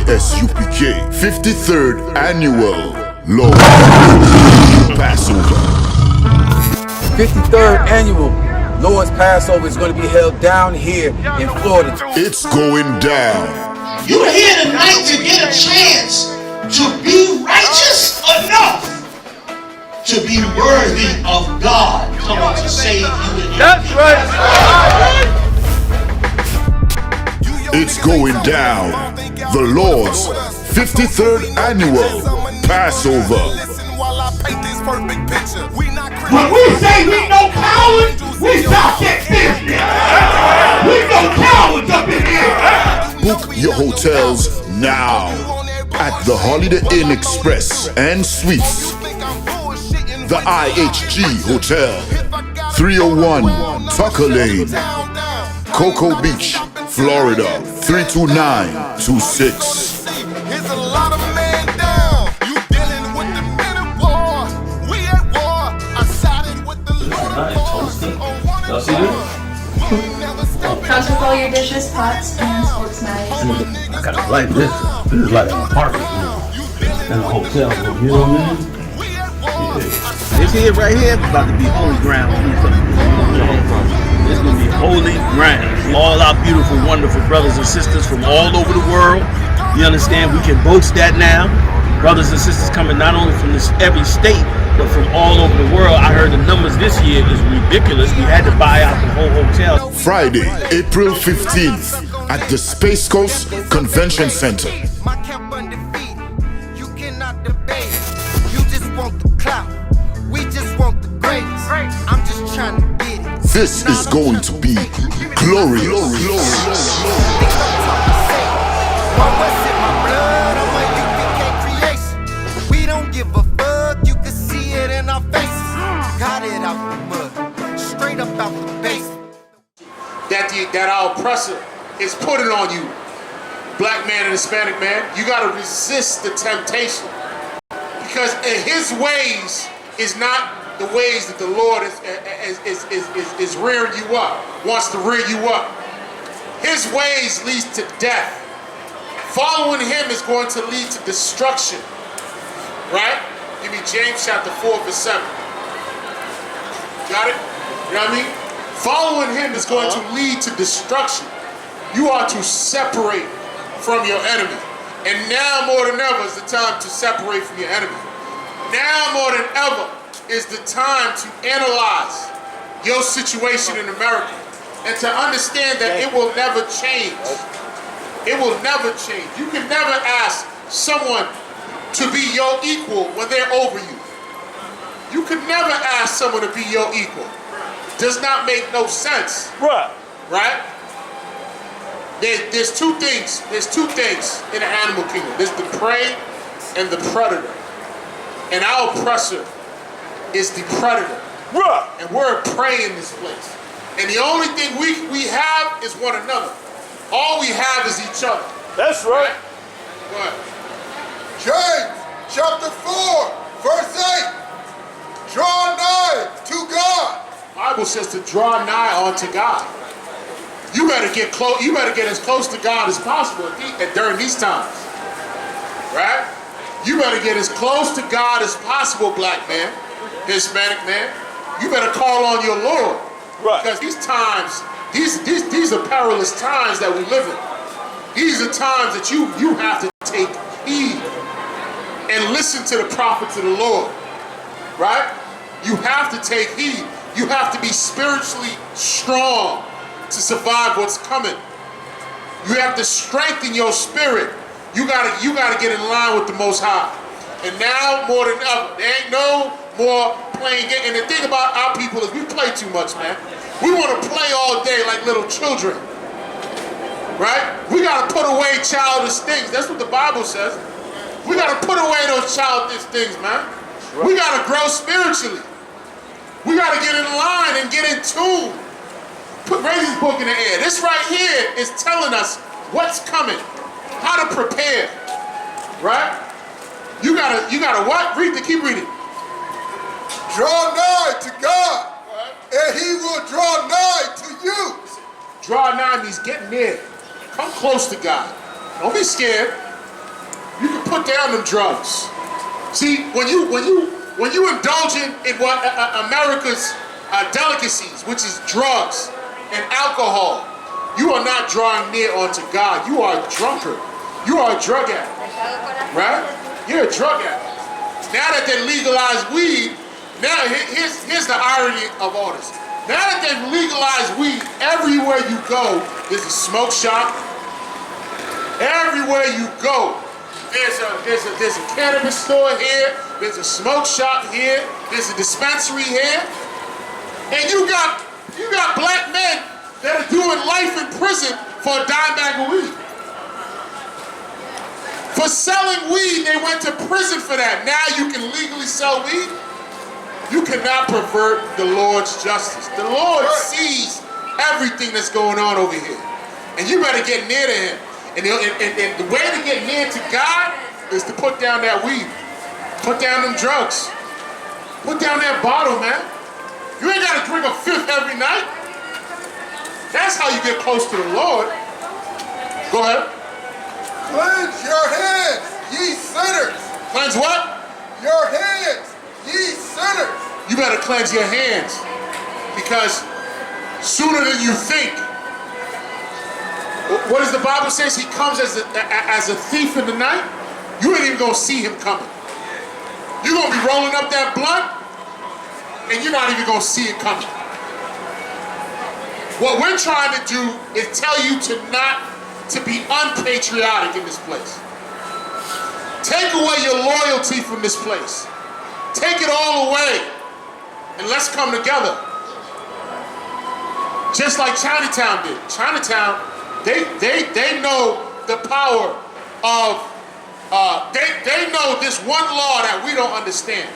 I.S.U.P.K 53rd Annual Lord Passover. 53rd Annual Lord's Passover is going to be held down here in Florida. It's going down. You're here tonight to get a chance to be righteous enough to be worthy of God coming to save you. That's right. It's going down. The Lord's 53rd Annual Passover. When we say we no cowards, we stop that business. We no cowards up in here. Book your hotels now at the Holiday Inn Express and Suites, the IHG Hotel, 301 Tucker Lane, Cocoa Beach, Florida, 32926. Here's a lot of men down. You dealing with the men of war. We at war. I sided with the Lord of war. Y'all see this? Comes with all your dishes, pots, pans, forks, knives. I kind of like this. This is like an apartment, and a hotel, you know what I mean? Yeah. This here, right here, is about to be holy ground. It's gonna be holy ground. All our beautiful, wonderful brothers and sisters from all over the world. You understand? We can boast that now. Brothers and sisters coming not only from every state, but from all over the world. I heard the numbers this year is ridiculous. We had to buy out the whole hotel. Friday, April 15th at the Space Coast Convention Center. My camp undefeated. You cannot debate. You just want the clout. We just want the grades. I'm just trying to get it. This is going to be glorious. We don't give a fuck, you can see it in our faces. Got it out the mud, straight up out the base. That our oppressor is putting on you, black man and Hispanic man. You gotta resist the temptation, because his ways is not the ways that the Lord is rearing you up, wants to rear you up. His ways leads to death. Following him is going to lead to destruction. Right? Give me James chapter 4 verse 7. Got it? You know what I mean? Following him is going to lead to destruction. You are to separate from your enemy. And now more than ever is the time to separate from your enemy. Now more than ever is the time to analyze your situation in America and to understand that it will never change. It will never change. You can never ask someone to be your equal when they're over you. You could never ask someone to be your equal. Does not make no sense. Right? There's two things. There's two things in the animal kingdom. There's the prey and the predator. And our oppressor is the predator. And we're a prey in this place. And the only thing we have is one another. All we have is each other. That's right. Go ahead. James chapter 4 verse 8. Draw nigh to God. The Bible says to draw nigh unto God. You better get close. You better get as close to God as possible during these times. Right? You better get as close to God as possible, black man, Hispanic man. You better call on your Lord. Right. Because these times, these are perilous times that we live in. These are times that you have to take heed and listen to the prophets of the Lord. Right? You have to take heed. You have to be spiritually strong to survive what's coming. You have to strengthen your spirit. You gotta get in line with the Most High. And now more than ever, there ain't no more playing game. And the thing about our people is we play too much, man. We want to play all day like little children. Right? We gotta put away childish things. That's what the Bible says. We gotta put away those childish things, man. We gotta grow spiritually. We gotta get in line and get in tune. Raise this book in the air. This right here is telling us what's coming, how to prepare. Right? You gotta what? Keep reading. Draw nigh to God, and he will draw nigh to you. Draw nigh means get near. Come close to God. Don't be scared. put down them drugs. See, when you indulge in what America's delicacies, which is drugs and alcohol, you are not drawing near unto God. You are a drunkard. You are a drug addict, right? You're a drug addict. Now that they legalized weed, now here's the irony of all this. Now that they've legalized weed, everywhere you go, there's a smoke shop. Everywhere you go, there's a cannabis store here. There's a smoke shop here. There's a dispensary here. And you got black men that are doing life in prison for a dime bag of weed. For selling weed, they went to prison for that. Now you can legally sell weed. You cannot pervert the Lord's justice. The Lord sees everything that's going on over here. And you better get near to him. And the way to get near to God is to put down that weed. Put down them drugs. Put down that bottle, man. You ain't got to drink a fifth every night. That's how you get close to the Lord. Go ahead. Cleanse your hands, ye sinners. Cleanse what? Your hands, ye sinners. You better cleanse your hands. Because sooner than you think. What does the Bible say? He comes as a thief in the night. You ain't even going to see him coming. You're going to be rolling up that blunt, and you're not even going to see it coming. What we're trying to do is tell you to be unpatriotic in this place. Take away your loyalty from this place. Take it all away, and let's come together. Just like Chinatown did. Chinatown, they know the power of, they know this one law that we don't understand.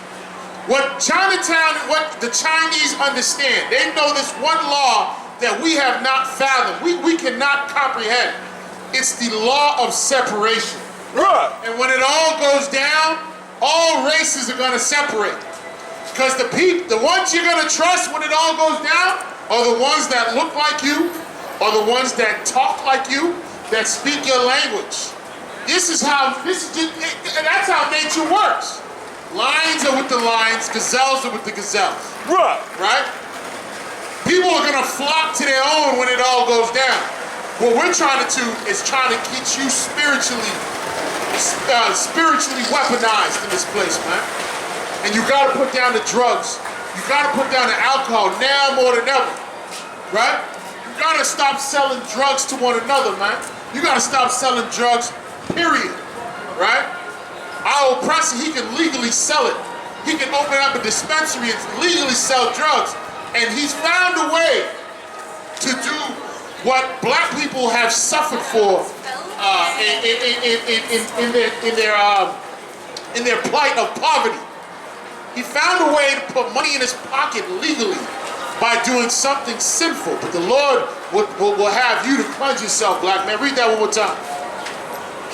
What Chinatown, what the Chinese understand, they know this one law that we have not fathomed. We cannot comprehend. It's the law of separation. Right. And when it all goes down, all races are going to separate. Because the ones you're going to trust when it all goes down are the ones that look like you, are the ones that talk like you, that speak your language. That's how nature works. Lions are with the lions, gazelles are with the gazelles. Right. Right? People are going to flock to their own when it all goes down. What we're trying to do is trying to get you spiritually weaponized in this place, man. And you got to put down the drugs. You got to put down the alcohol now more than ever. Right? You got to stop selling drugs to one another, man. You got to stop selling drugs, period. Right? Our oppressor, he can legally sell it. He can open up a dispensary and legally sell drugs. And he's found a way to do what black people have suffered for in their plight of poverty. He found a way to put money in his pocket legally by doing something sinful. But the Lord will have you to cleanse yourself, black man. Read that one more time.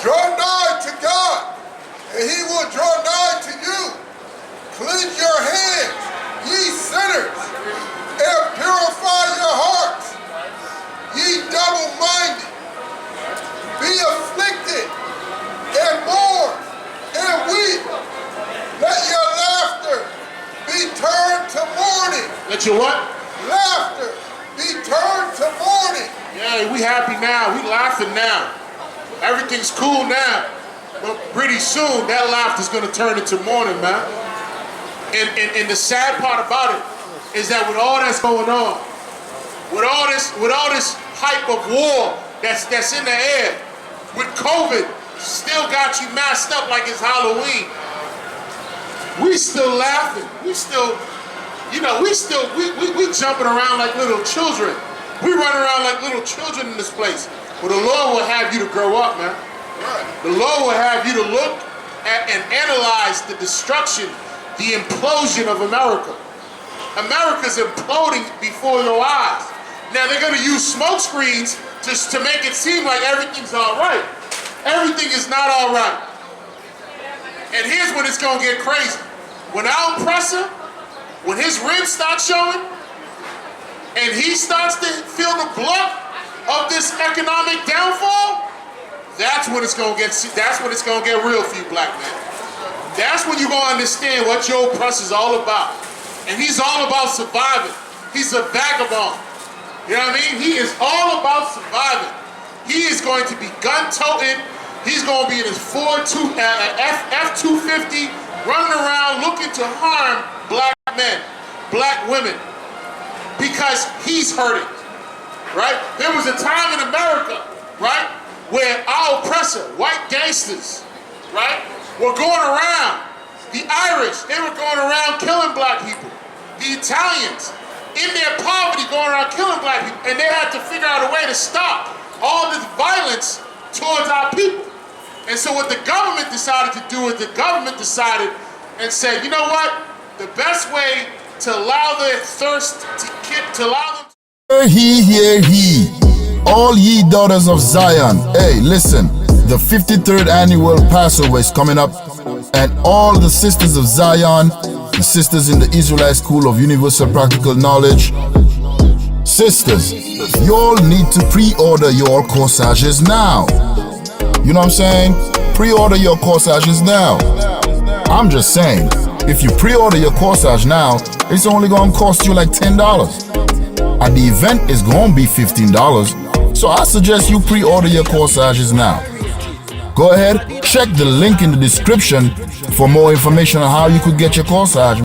Draw nigh to God, and he will draw nigh to you. Cleanse your hands, ye sinners, and purify your hearts, ye double-minded. Be afflicted, and mourn, and weep. Let your laughter be turned to mourning. Let your what? Laughter be turned to mourning. Yeah, we happy now. We laughing now. Everything's cool now. But pretty soon, that laughter's going to turn into mourning, man. And the sad part about it is that with all that's going on, with all this hype of war that's in the air, with COVID still got you masked up like it's Halloween, we still laughing. We still, we jumping around like little children. We run around like little children in this place. But the Lord will have you to grow up, man. The Lord will have you to look at and analyze the destruction, the implosion of America. America's imploding before your eyes. Now they're going to use smoke screens just to make it seem like everything's all right. Everything is not all right. And here's when it's going to get crazy. When our oppressor, when his ribs start showing, and he starts to feel the blunt of this economic downfall, that's when it's gonna get real for you, black men. That's when you're gonna understand what your oppressor's all about. And he's all about surviving. He's a vagabond. You know what I mean? He is all about surviving. He is going to be gun-toting. He's going to be in his F-250 running around looking to harm black men, black women, because he's hurting, right? There was a time in America, right, where our oppressor, white gangsters, right, were going around. The Irish, they were going around killing black people. The Italians, in their poverty, going around killing black people, and they had to figure out a way to stop all this violence towards our people. And so what the government decided to do is the government decided and said, you know what? The best way to allow their thirst to allow them. Hear ye, all ye daughters of Zion. Hey, listen, the 53rd annual Passover is coming up, and all the sisters of Zion, the sisters in the Israelite School of Universal Practical Knowledge, sisters, you all need to pre-order your corsages now. You know what I'm saying? Pre-order your corsages now. I'm just saying, if you pre-order your corsage now, it's only gonna cost you like $10. At the event, it's gonna be $15. So I suggest you pre-order your corsages now. Go ahead, check the link in the description for more information on how you could get your corsage.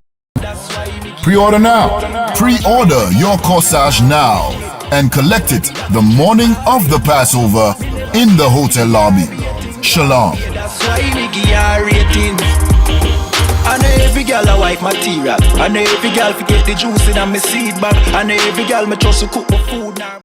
Pre-order now. Pre-order your corsage now and collect it the morning of the Passover in the hotel lobby. Shalom. That's why we give her ratings. And every girl a white material. And every girl forget the juice in my seed bag. And every girl me trust to cook my food now.